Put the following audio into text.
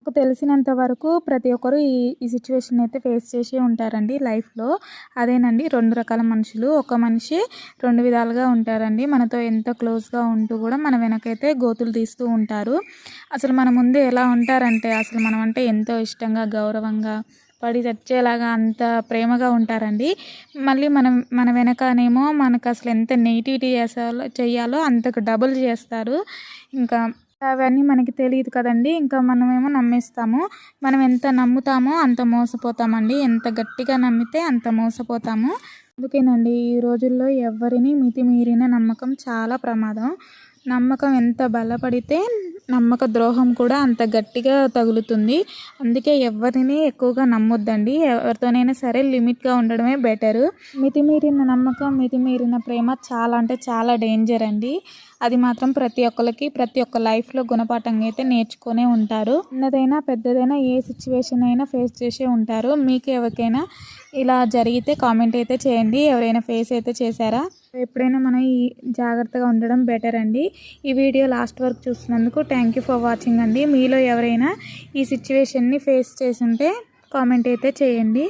నాకు తెలిసినంత వరకు ప్రతి ఒక్కరు ఈ ఈ సిచ్యువేషన్ అయితే ఫేస్ చేసే ఉంటారండి లైఫ్‌లో. అదేనండి 2 రకాల మనుషులు. ఒక మనిషి 2 విధాలుగా ఉంటారండి. మనతో ఎంత క్లోజ్‌గా ఉంటూ కూడా మన వెనకైతే గోతులు తీస్తూ ఉంటారు. అసలు మన ముందు ఎలా ఉంటారంటే అసలు మనం అంటే ఎంతో ఇష్టంగా, గౌరవంగా పడి చచ్చేలాగా అంత ప్రేమగా ఉంటారండి. మళ్ళీ మన వెనకనేమో మనకసలు ఎంత నెగటివిటీ చెయ్యాలో అంతకు డబుల్ చేస్తారు. ఇంకా అవన్నీ మనకి తెలీదు కదండీ! ఇంకా మనమేమో నమ్మేస్తాము. మనం ఎంత నమ్ముతామో అంత మోసపోతామండి. ఎంత గట్టిగా నమ్మితే అంత మోసపోతాము. అందుకేనండి ఈ రోజుల్లో ఎవ్వరిని మితిమీరిన నమ్మకం చాలా ప్రమాదం. నమ్మకం ఎంత బలపడితే నమ్మక ద్రోహం కూడా అంత గట్టిగా తగులుతుంది. అందుకే ఎవ్వరిని ఎక్కువగా నమ్మొద్దండి. ఎవరితోనైనా సరే లిమిట్‌గా ఉండడమే బెటరు. మితిమీరిన నమ్మకం, మితిమీరిన ప్రేమ చాలా అంటే చాలా డేంజర్ అండి. అది మాత్రం ప్రతి ఒక్కళ్ళకి ప్రతి ఒక్క లైఫ్‌లో గుణపాఠంగా అయితే నేర్చుకునే ఉంటారు. చిన్నదైనా, పెద్దదైనా ఏ సిచ్యువేషన్ అయినా ఫేస్ చేసే ఉంటారు. మీకు ఎవరికైనా ఇలా జరిగితే కామెంట్ అయితే చేయండి. ఎవరైనా ఫేస్ అయితే చేశారా? ఎప్పుడైనా మనం ఈ జాగ్రత్తగా ఉండడం బెటర్ అండి. ఈ వీడియో లాస్ట్ వరకు చూసినందుకు థ్యాంక్ యూ ఫర్ వాచింగ్ అండి. మీలో ఎవరైనా ఈ సిచ్యువేషన్‌ని ఫేస్ చేసుంటే కామెంట్ అయితే చేయండి.